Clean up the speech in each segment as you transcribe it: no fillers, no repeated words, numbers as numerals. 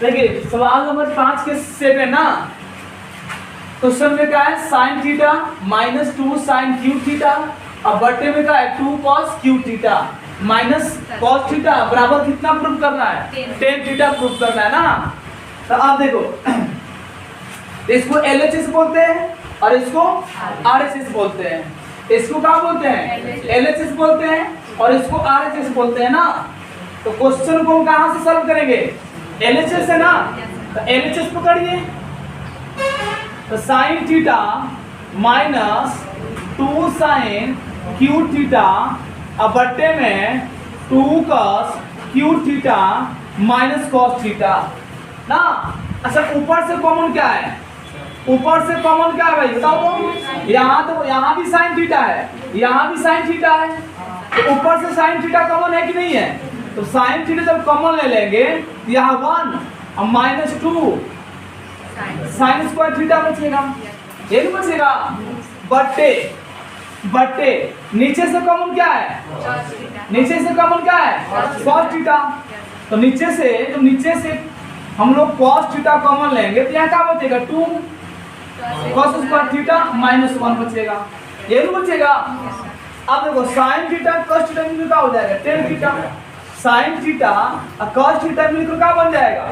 देखिए सवाल नंबर 5 के 7 ना, क्वेश्चन में क्या है sine theta minus 2 sine cube theta और बट्टे में क्या है 2 cos cube theta minus cos theta बराबर कितना प्रूफ करना है 10 थीटा प्रूफ करना है ना। तो आप देखो इसको LHS बोलते हैं और इसको RHS बोलते हैं। इसको क्या बोलते हैं LHS बोलते हैं और इसको RHS बोलते हैं ना। तो क्वेश्चन को हम कहाँ से सॉल्व करेंगे LHS है ना। तो LHS पकड़िए तो sine theta minus 2 sine cube theta अब बट्टे में 2 cos cube theta minus cos theta ना। अच्छा ऊपर से कॉमन क्या है ऊपर से कॉमन क्या है भाई बताओ तो यहाँ भी साइन थीटा है यहाँ भी साइन थीटा है। तो ऊपर से साइन थीटा कॉमन है कि नहीं है। तो साइन थीटा जब कॉमन ले लेंगे यहाँ 1 और माइनस 2 साइन स्क्वायर थीटा बचेगा ये भी बचेगा। बट्टे नीचे से कॉमन क्या है नीचे से कॉमन क्या है कॉस थीटा। तो नीचे से हम लोग कॉस थीटा कॉमन लेंगे तो यहाँ क्या बचेगा 2 कॉस स्क्वायर थीटा माइनस 1 बचेगा ये भी बचेगा। अब देखो साइन थीटा कॉस थीटा मिलकर क्या हो जाएगा टेन थीटा साइन थीटा और कॉस थीटा मिलकर क्या बन जाएगा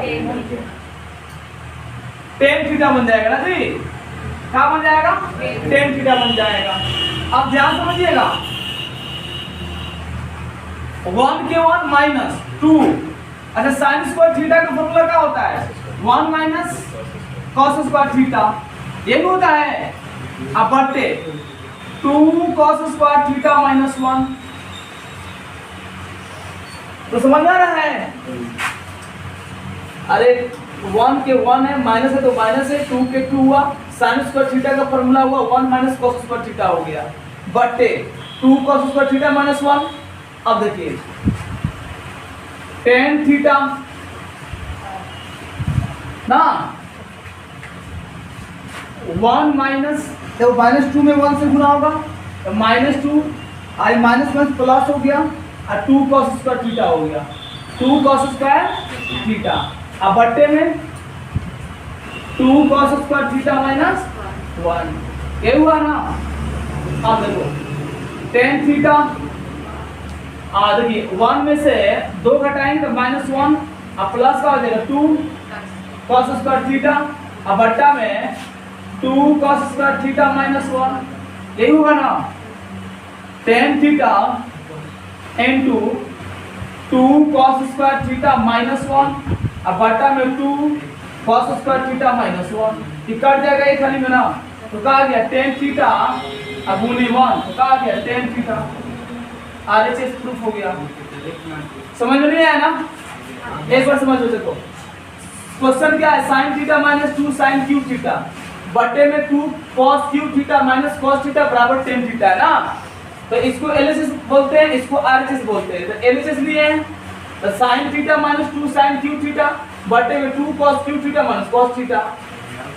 टेन थीटा बन जाएगा ना जी। क्या बन जाएगा टेन थीटा बन जाएगा। अब ध्यान समझिएगा 1 के 1 माइनस 2। अच्छा साइन स्क्वायर थीटा का फॉर्मूला क्या होता है 1 माइनस कॉस स्क्वायर थीटा ये भी होता है। अब बट्टे 2 कॉस स्क्वायर थीटा माइनस 1 तो समझ आ रहा है। अरे 1 के 1 है माइनस है तो माइनस है 2 के 2 हुआ साइन स्क्वायर थीटा का फॉर्मूला हुआ 1 माइनस कॉस स्क्वायर थीटा हो गया बट्टे 2 कॉस स्क्वायर थीटा माइनस 1। अब देखिए टेन थीटा ना 1 माइनस देखो माइनस 2 में 1 से गुना होगा तो माइनस 2 आई माइनस वन प्लस हो गया और 2 कॉस स्क्वायर थीटा हो गया 2 कॉस स्क्वायर थीटा। अब बट्टे में 2 कॉस स्क्वायर थीटा माइनस 1 ये हुआ ना। अब देखो टेन थीटा देखिए 1 में से 2 घटाएंगे तो माइनस 1 अब प्लस का हो जाएगा 2 कॉस स्क्वायर थीटा अब बट्टा में 2 कॉस स्क्वायर थीटा माइनस 1 यही होगा ना। Tan theta into 2 cos square theta minus 1 अब बट्टा में 2 कॉस स्क्वायर थीटा माइनस 1 ये कट जाएगा ये खाली में ना। तो कहा गया टेन थीटा अब गुनी 1 तो कहा गया टेन थीटा RHS प्रूफ हो गया। समझ में नहीं आया ना एक बार समझ लो। देखो क्वेश्चन क्या है sine theta minus 2 sine cube theta बट्टे में 2 cos cube theta minus cos theta बराबर टेन थीटा है ना। तो इसको LHS बोलते हैं इसको RHS बोलते हैं। तो LHS लिए हैं तो sine theta minus 2 sine cube theta बट्टे में 2 cos cube theta minus cos theta.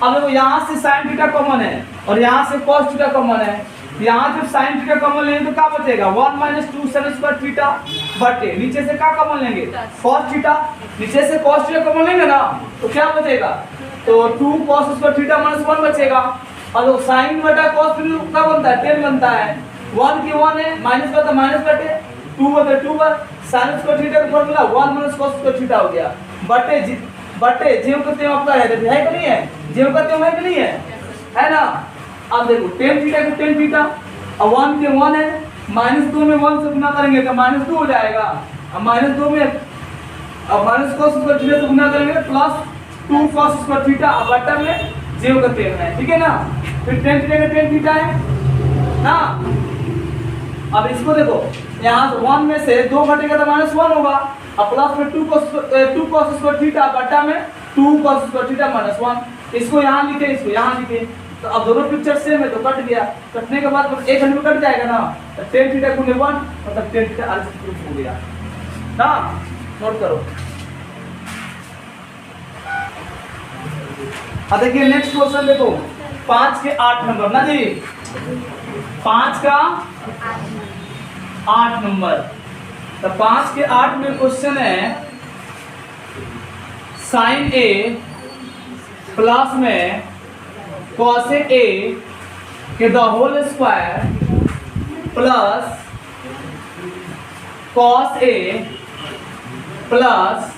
अब देखो यहाँ से साइन थीटा कॉमन है और यहाँ से कॉस थीटा कॉमन है। यहाँ जब साइन थीटा कॉमन लेंगे तो क्या बचेगा 1 माइनस 2 साइन स्क्वायर थीटा बटे नीचे से क्या कॉमन लेंगे कॉस थीटा नीचे से कॉस थीटा कॉमन लेंगे ना तो क्या बचेगा तो 2 कॉस स्क्वायर थीटा माइनस 1 बचेगा। और साइन बटा कॉस क्या बनता है 10 बनता है 1 के 1 है माइनस का तो माइनस बटे 2 बटे 2 पर साइन स्क्वायर थीटा का formula 1 minus cos square theta हो गया बटे जेव करते हैं आपका है कि नहीं है जेव करते हैं कि नहीं है ना। अब देखो टेन थीटा को टेन थीटा और 1 के 1 है माइनस 2 में 1 से गुना करेंगे तो माइनस 2 हो जाएगा और माइनस 2 में अब माइनस कॉस स्क्वायर थीटा से गुना करेंगे प्लस 2 कॉस स्क्वायर थीटा और बट्टा में जेव का 10 है ठीक है ना। फिर टेन थीटा का टेन थीटा है ना। अब इसको देखो यहाँ 1 में से 2 घटेगा तो माइनस 1 होगा और प्लस में 2 कॉस स्क्वायर थीटा बट्टा में 2 कॉस स्क्वायर थीटा माइनस 1 इसको यहाँ लिखे इसको यहाँ लिखे। तो अब दोनों पिक्चर सेम है तो कट गया कटने के बाद एक घंटे में कट जाएगा ना। तो टेन थीटा गुने 1 मतलब टेन थीटा RHS प्रूफ हो गया ना। नोट करो। अब देखिए नेक्स्ट क्वेश्चन देखो 5 के 8 नंबर ना जी 5 का 8 नंबर। तो 5 के 8 में क्वेश्चन है साइन ए प्लस में कॉसेक ए के the whole square plus cos A plus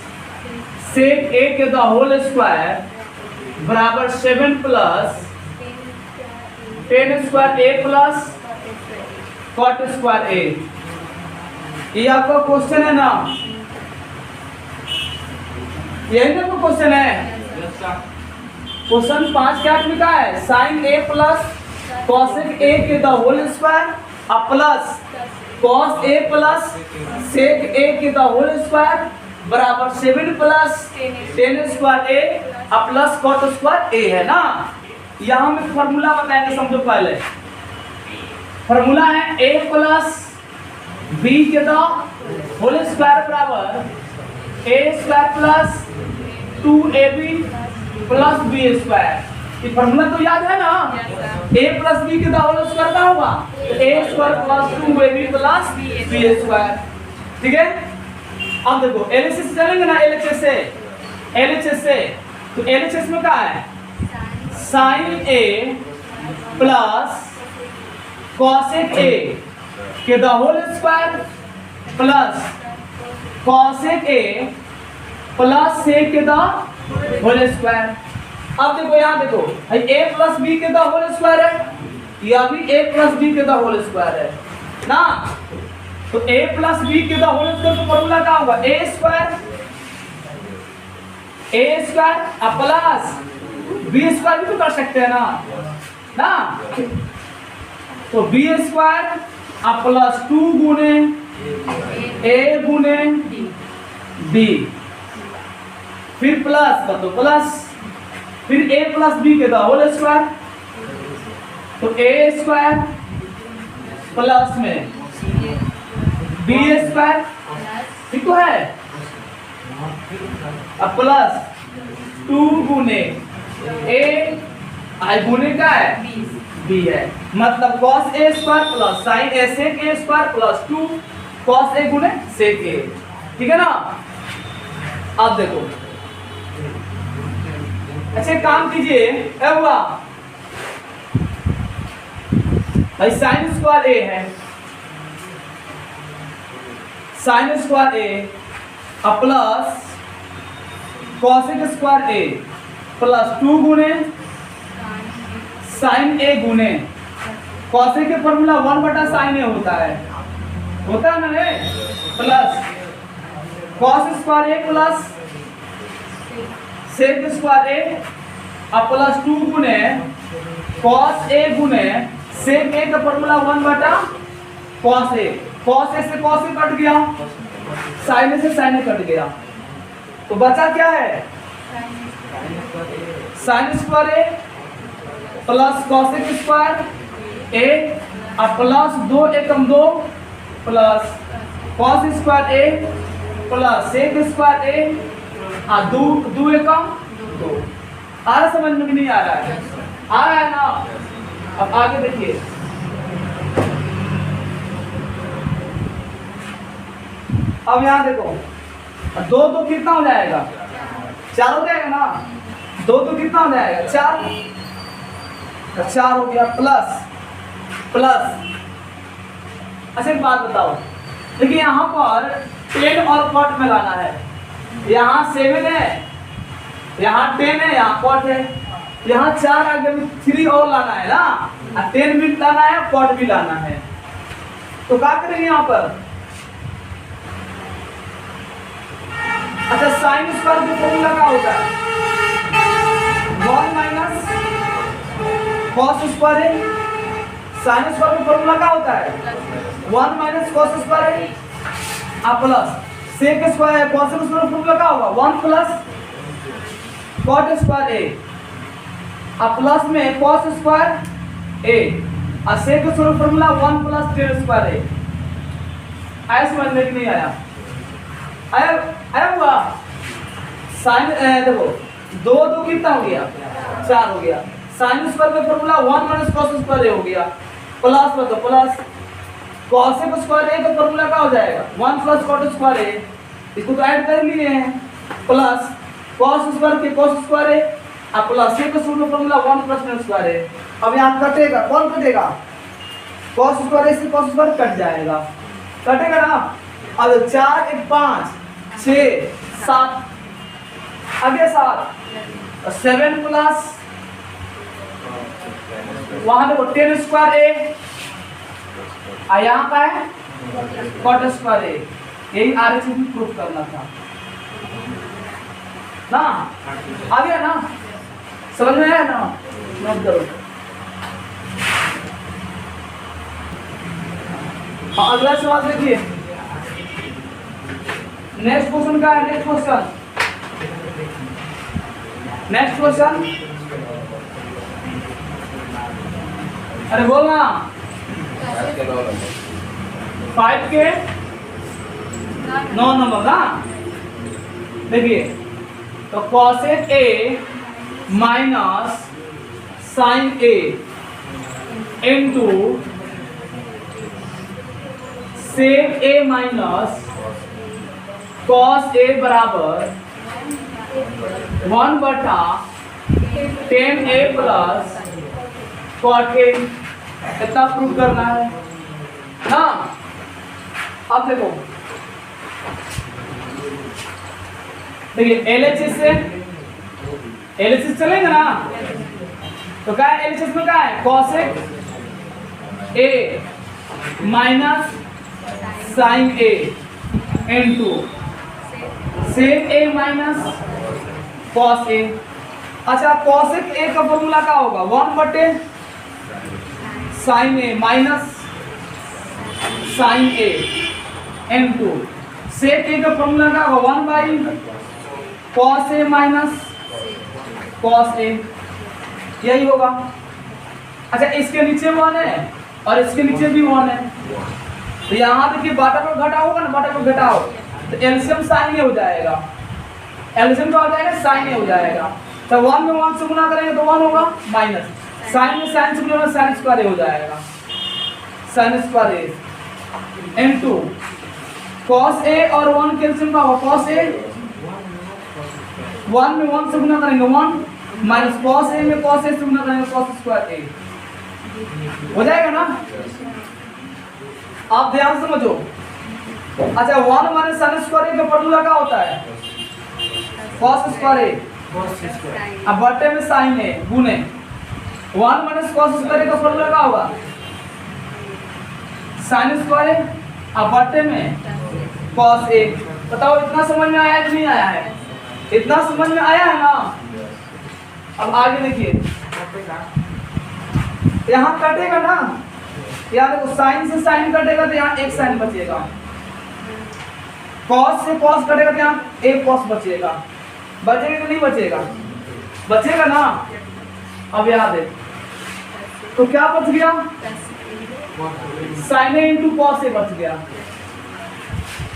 sec A के द होल स्क्वायर बराबर 7 plus ten square A plus cot square A. ये आपका क्वेश्चन है ना, यही ना क्वेश्चन है। क्वेश्चन 5 क्या लिखा है, sine A plus cosec A के the whole square plus cos A plus sec A के द होल स्क्वायर बराबर 7 plus ten square A plus cot square A है ना। यहाँ हम फॉर्मूला बताएंगे, समझो पहले। फॉर्मूला है a प्लस बी के द होल स्क्वायर बराबर A square plus 2ab plus B square. ये फॉर्मूला तो याद है ना, a प्लस बी के द होल स्क्वायर का होगा a square plus 2ab plus B square. ठीक है, अब देखो एलएचएस चलेंगे ना, एलएचएस से तो एलएचएस में क्या है, sine A plus cosec A के the whole square plus cosec A plus sec के द होल स्क्वायर। अब देखो यहाँ देखो a प्लस बी के द होल स्क्वायर है, यह भी a प्लस बी के द होल स्क्वायर है ना। तो a प्लस बी के द होल स्क्वायर का फॉर्मूला क्या होगा, a square plus B square भी तो कर सकते हैं ना। तो बी स्क्वायर प्लस 2 गुने ए गुने बी, फिर प्लस कर दो प्लस, फिर ए प्लस बी के द होल स्क्वायर। तो ए स्क्वायर प्लस में बी स्क्वायर, ठीक तो है, अब प्लस 2 गुने ए आई गुने का है बी है, मतलब cos a square plus sine a sec a square plus 2 cos a गुने सेक ए। ठीक है ना। अब देखो अच्छा काम कीजिए, क्या हुआ भाई, साइन स्क्वायर ए है, sine square A plus cosec square A plus 2 गुने साइन ए गुने कॉसेक के फॉर्मूला 1 बटा साइन ए होता है ना रे, plus cos square A plus sec square A plus 2 गुने कॉस ए गुने सेक ए का फॉर्मूला 1 बटा कॉस ए। कॉस ए से कॉस ए कट गया, साइन ए से साइन ए कट गया, तो बचा क्या है, sine square A plus cosec square A plus 2 Ekam 2 plus cos square A plus sec square ए 2 एकम 2। आ रहा समझ में कि नहीं आ रहा है, आ रहा है ना। अब आगे देखिए, अब यहाँ देखो 2 कितना हो जाएगा, 4 हो जाएगा ना, 2 कितना हो जाएगा 4 हो गया प्लस प्लस। अच्छा एक बात बताओ, देखिए यहाँ पर 10 और कॉट में लाना है, यहाँ 7 है, यहाँ 10 है, यहाँ कॉट है, यहाँ 4 आगे 3 और लाना है ना, 10 भी लाना है, कॉट भी लाना है। तो क्या करेंगे यहाँ पर, अच्छा साइन स्क्वायर की फॉर्मूला क्या होता है, 1 माइनस कॉस स्क्वायर है। साइन स्क्वायर का फॉर्मूला क्या होता है, 1 माइनस कॉस स्क्वायर है plus sec square. Cos square का फॉर्मूला क्या होगा, 1 plus cot square A plus में कॉस स्क्वायर ए और sec square formula 1 plus ten square A. आया समझ में कि नहीं आया, आया हुआ। साइन देखो 2 कितना हो गया, 4 हो गया। साइन स्क्वायर का फॉर्मूला 1 माइनस कॉस स्क्वायर ए हो गया, प्लस में तो प्लस कॉसेक स्क्वायर ए का फॉर्मूला क्या हो जाएगा, 1 प्लस कॉट स्क्वायर ए, इसको तो ऐड कर लिए हैं, प्लस cos स्क्वायर के cos स्क्वायर है, अब प्लस ए का सूत्र फॉर्मूला 1 प्लस n स्क्वायर है। अब यहाँ कटेगा, कौन कटेगा? cos स्क्वायर से cos स्क्वायर कट जाएगा, कटेगा ना। अब 4 1 5 6 7 आगे 7 प्लस वहां देखो 10 स्क्वायर ए, यहाँ का है cot स्क्वायर ए, यही RHS में प्रूफ करना था ना। आ गया ना, समझ में आया ना? नोट करो। अगला सवाल देखिए, नेक्स्ट क्वेश्चन का है। नेक्स्ट क्वेश्चन अरे बोलना 5 के 9 नंबर ना। देखिए तो cosec a minus sin a into sec a minus cos a बराबर 1 बटा 10a प्लस cot a। कितना प्रूव करना है ना। अब देखो, देखिए LHS चलेगा ना। तो क्या है LHS में? क्या है cosec a minus sin a into sec a minus cos a। अच्छा cosec a का फॉर्मूला क्या होगा? 1 बटे sin a minus sin a into sec a का फॉर्मूला क्या होगा? 1 by cos a minus cos a, यही होगा। अच्छा इसके नीचे 1 है और इसके नीचे भी 1 है, तो यहाँ देखिए बाटा पर घटा होगा ना, बाटा पर घटाओ तो एलसीएम साइन ए हो जाएगा। एलसीएम क्या हो जाएगा? साइन ए हो जाएगा। तो 1 में 1 से गुना करेंगे तो 1 होगा, माइनस साइन में साइन से गुना साइन स्क्वायर हो जाएगा, sine square A into cos a और 1 कैंसिल का होगा cos a। 1 में 1 से गुना करेंगे 1 माइनस cos a में cos a से गुना करेंगे cos स्क्वायर a, हो जाएगा ना। आप ध्यान से समझो। अच्छा 1 माइनस sin स्क्वायर a का फॉर्मूला क्या होता है? cos स्क्वायर a, अब बटे में sin a गुने 1 माइनस cos स्क्वायर a का फॉर्मूला क्या होगा? sin स्क्वायर a, अब बटे में cos a। बताओ इतना समझ में आया कि नहीं आया है? इतना समझ में आया है ना। अब आगे देखिए, यहाँ कटेगा ना, यहाँ देखो साइन से साइन कटेगा तो यहाँ एक साइन बचेगा, कॉस से कॉस कटेगा तो यहाँ एक कॉस बचेगा। बचेगा कि नहीं बचेगा? बचेगा ना। अब यहाँ देख तो क्या बच गया? Sign A into cos A बच गया।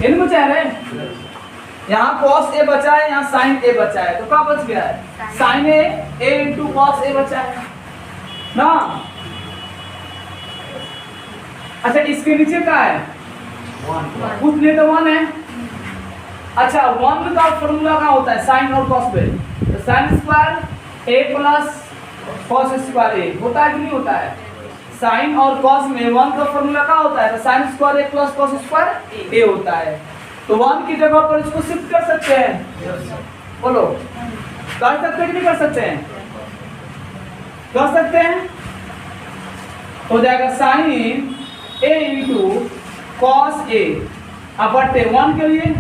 इन बचा है, यहाँ cos a बचा है, यहाँ sin a बचा है, तो क्या बच गया है? sin a into cos a बचा है ना। अच्छा इसके नीचे क्या है? 1 कुछ नहीं तो 1 है। अच्छा 1 का फॉर्मूला क्या होता है? sin और cos पे, तो sin square a plus cos square a होता है कि नहीं होता है? sin और cos में 1 का फॉर्मूला क्या होता है? तो sin square a plus cos square a होता है। तो 1 की जगह पर इसको शिफ्ट कर सकते हैं, बोलो कर सकते हैं कि नहीं कर सकते हैं? कर सकते हैं। हो जाएगा sine a into cos a, अब बटे 1 के लिए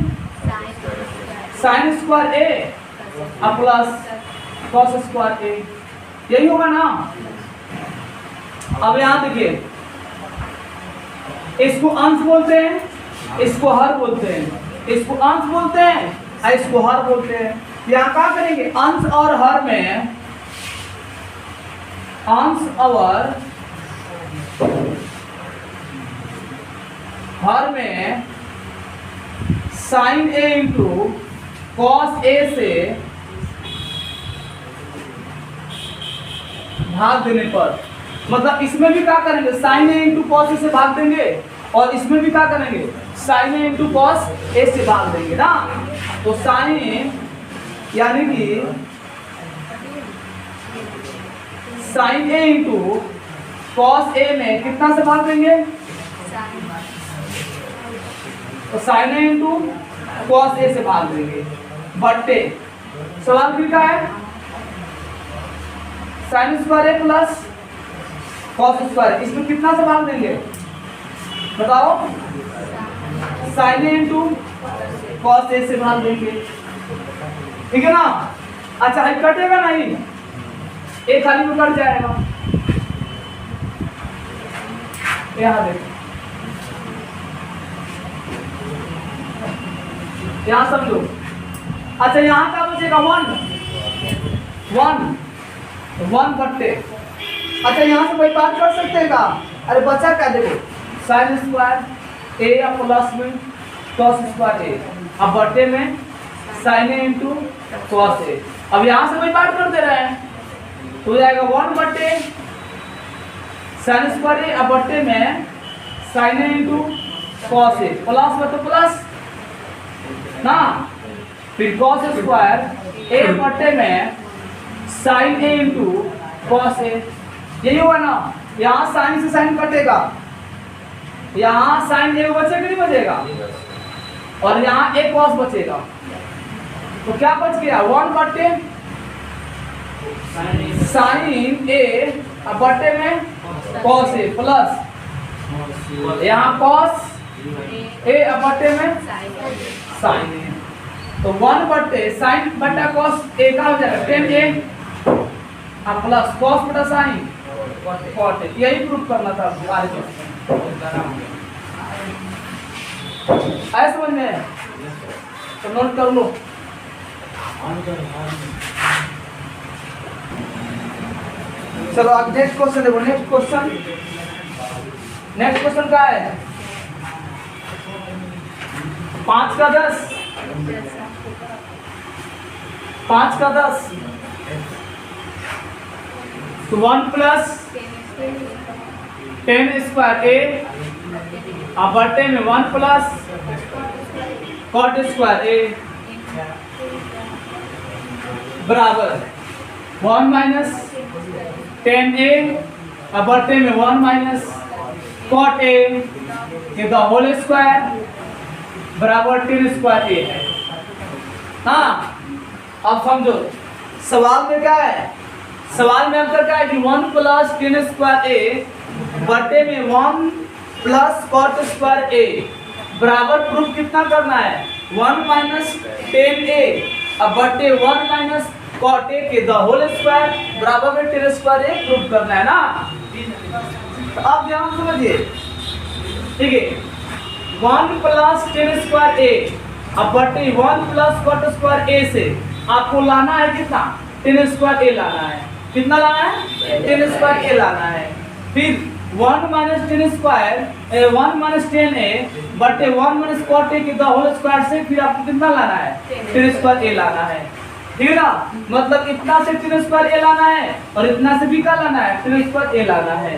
साइन स्क्वायर a अब प्लस कॉस स्क्वायर a, यही होगा ना। अब यहाँ देखिए, इसको अंश बोलते हैं, इसको हर बोलते हैं, इसको अंश बोलते हैं, इसको हर बोलते हैं। यहाँ क्या करेंगे? अंश और हर में, अंश और हर में sign A into cos A से भाग देने पर, मतलब इसमें भी क्या करेंगे? Sign A into cos A से भाग देंगे और इसमें भी क्या करेंगे? Sign A into cos A से भाग देंगे ना। तो साइन यानी कि sign A into cos A में कितना से भाग देंगे? तो sign A into cos A से भाग देंगे बट्टे सवाल फिर क्या है? Sine square A plus cos square, इसमें कितना से भाग देंगे बताओ? Sign A into cos A से भाग देंगे, ठीक है ना? अच्छा ये कटेगा नहीं, एक खाली में कट जाएगा। यहाँ देखो, यहाँ समझो। अच्छा यहाँ का बचेगा 1 बट्टे। अच्छा यहाँ से कोई बात कर सकते हैं का? अरे बचा क्या? देखो साइन स्क्वायर ए प्लस में कॉस स्क्वायर ए, अब बट्टे में sign A into cos A. अब यहाँ से कोई बात कर दे रहे हैं तो हो जाएगा 1 बट्टे साइन स्क्वायर ए, अब बट्टे में sign A into cos A, plus में तो प्लस ना, फिर कॉस स्क्वायर ए बट्टे में sign A into cos A, यही होगा ना? यहाँ साइन से साइन कटेगा, यहाँ साइन ए बचेगा नहीं बचेगा, और यहाँ एक कॉस बचेगा, तो क्या बच गया? 1 बट्टे साइन ए अब बट्टे में कॉस ए प्लस यहाँ कॉस ए अब बट्टे में साइन ए, तो 1 बट्टे साइन बट्टा कॉस ए का हो जाएगा 10 ए अब प्लस कॉस बटा साइन कॉट ए। यही प्रूफ करना था आगे आया समझ में? तो नोट कर लो। चलो अब नेक्स्ट क्वेश्चन देखो। नेक्स्ट क्वेश्चन क्या है? 5 का 10 5 का 10 तो 1 प्लस 10 स्क्वायर ए अब बट्टे में 1 प्लस कॉट स्क्वायर ए बराबर 1 माइनस 10 ए अब बट्टे में 1 माइनस कॉट ए ये द होल स्क्वायर बराबर 10 स्क्वायर ए है। हाँ अब समझो सवाल में क्या है? सवाल में आंसर क्या है कि 1 प्लस 10 स्क्वायर ए बट्टे में 1 प्लस कॉट स्क्वायर ए बराबर प्रूफ कितना करना है? 1 माइनस 10 ए अब बट्टे 1 माइनस कॉट ए के द होल स्क्वायर बराबर में 10 स्क्वायर ए प्रूफ करना है ना? तो आप ध्यान समझिए, ठीक है? 1 प्लस 10 स्क्वायर ए अब बट्टे 1 प्लस कॉट स्क्वायर ए से आपको लाना है कितना? 10 स्क्वायर ए लाना है। कितना लाना है? 10 स्क्वायर ए लाना है। फिर 1 माइनस 10 स्क्वायर 1 माइनस 10 ए बटे 1 माइनस कॉट ए के द होल स्क्वायर से फिर आपको कितना लाना है? 10 स्क्वायर ए लाना है, ठीक है ना? मतलब इतना से 10 स्क्वायर ए लाना है और इतना से भी क्या लाना है? 10 स्क्वायर ए लाना है।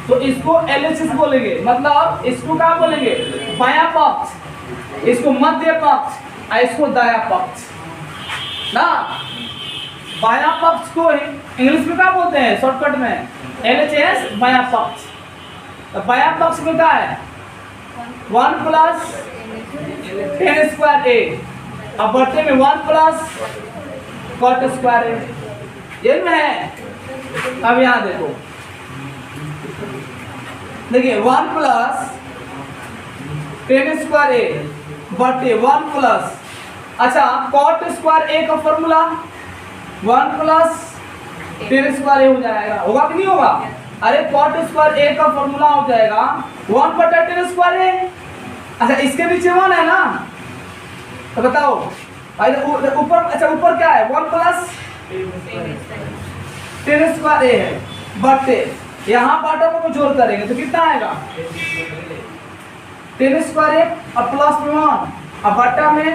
तो इसको एलएचएस बोलेंगे, मतलब इसको क्या बोलेंगे? बायां पक्ष, इसको मध्य पक्ष और इसको दायां पक्ष ना। बायां पक्ष को इंग्लिश में क्या बोलते हैं शॉर्टकट में? एलएचएस बायां पक्ष। तो बायां पक्ष में क्या है? 1 प्लस 10 स्क्वायर ए अब बट्टे में 1 प्लस कॉट स्क्वायर ए, ये में है। अब यहाँ देखो, देखिए 1 प्लस 10 स्क्वायर ए बटे 1 प्लस, अच्छा कॉट स्क्वायर ए का फॉर्मूला 1 प्लस 10 स्क्वायर ए हो जाएगा, होगा कि नहीं होगा? अरे कॉट स्क्वायर ए का फॉर्मूला हो जाएगा 1 बटा 10 स्क्वायर ए। अच्छा इसके नीचे 1 है ना, तो बताओ ऊपर, अच्छा ऊपर क्या है? 1 प्लस 10 स्क्वायर ए है बटे यहाँ बाटों को जोड़ करेंगे तो कितना आएगा? 10 स्क्वायर ए और प्लस में 1 अब बट्टा में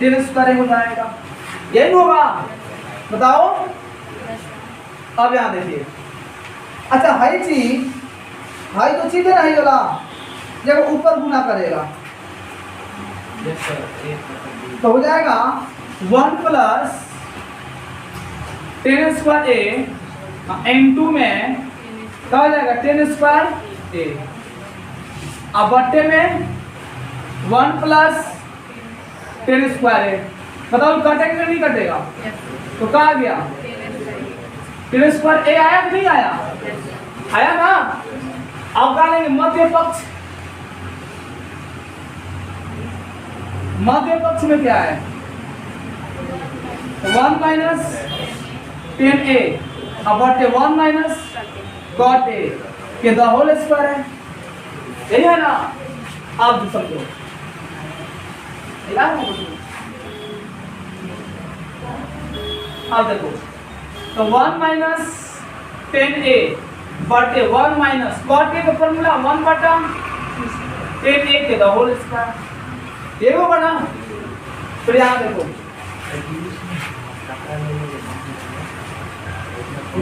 10 स्क्वायर ए हो जाएगा, यही होगा? बताओ। अब यहाँ देखिए, अच्छा हाई चीज, हाई तो चीज है ना, हाई वाला जब ऊपर गुना करेगा तो हो जाएगा 1 प्लस 10 स्क्वायर ए n2 में क्या हो जाएगा 10 स्क्वायर ए। अब बट्टे में 1 प्लस 10 स्क्वायर ए। बताओ कटेगा कि नहीं कटेगा? तो कहा गया 10 स्क्वायर ए आया कि नहीं आया? आया ना। अब क्या लेंगे मध्य पक्ष। मध्य पक्ष में क्या है 1 माइनस 10a अब बटे 1 माइनस cot a के द होल स्क्वायर है, यही है ना। आप समझो अब देखो तो 1 माइनस 10a बटे 1 माइनस cot a का फॉर्मूला 1 बटा 10a के द होल स्क्वायर, ये वो बना। फिर यहाँ देखो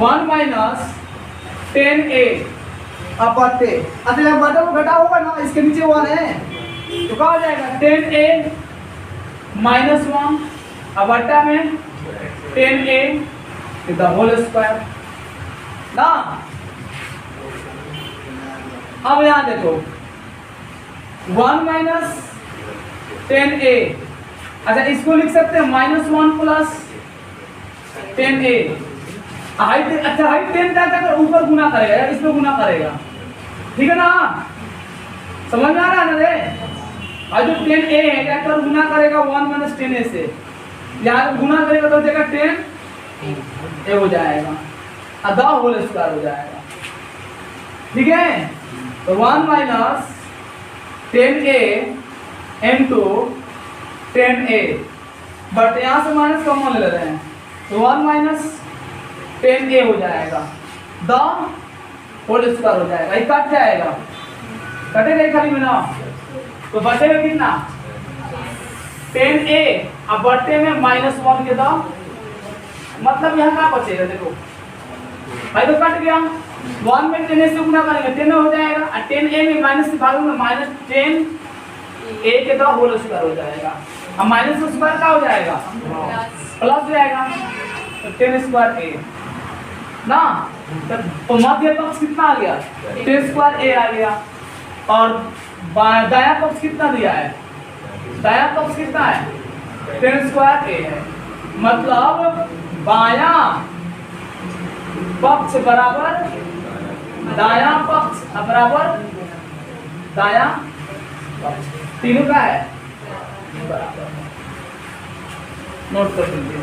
1 माइनस 10a अब बटे अतः बटा को घटा होगा ना, इसके नीचे 1 है तो क्या हो जाएगा 10a माइनस 1 अब बटा में 10a द होल स्क्वायर ना। अब यहाँ देखो 1 माइनस 10a, अच्छा इसको लिख सकते हैं -1 प्लस 10a। हाइट अच्छा हाइट 10 जाकर ऊपर गुना करेगा या इसमें गुना करेगा, ठीक है ना। समझ में आ रहा है ना रे। और जो 10a है जाकर गुना करेगा 1 माइनस 10a से, यहाँ गुना करेगा तो जगह 10a हो जाएगा और द होल स्क्वायर हो जाएगा, ठीक है। तो 1 minus 10a into 10a but यहाँ से माइनस कॉमन ले रहे हैं तो 1 माइनस 10a हो जाएगा द होल स्क्वायर हो जाएगा, ये कट जाएगा, कटेगा खाली में ना। तो बचेगा कितना 10a अब बटे में -1 के द, मतलब यहाँ क्या बचेगा देखो भाई, तो कट गया 1 में 10a से गुना करेंगे 10 हो जाएगा और 10a में माइनस से भागेंगे -10a के द होल स्क्वायर हो जाएगा। अब माइनस का स्क्वायर क्या हो जाएगा प्लस हो जाएगा तो 10 स्क्वायर a ना। तो मध्य पक्ष कितना आ गया 10 स्क्वायर a आ गया और दायां पक्ष कितना दिया है, दायां पक्ष कितना है 10 स्क्वायर a है, मतलब बायां पक्ष बराबर दायां पक्ष बराबर दायां पक्ष, तीनों का है बराबर। नोट कर लीजिए।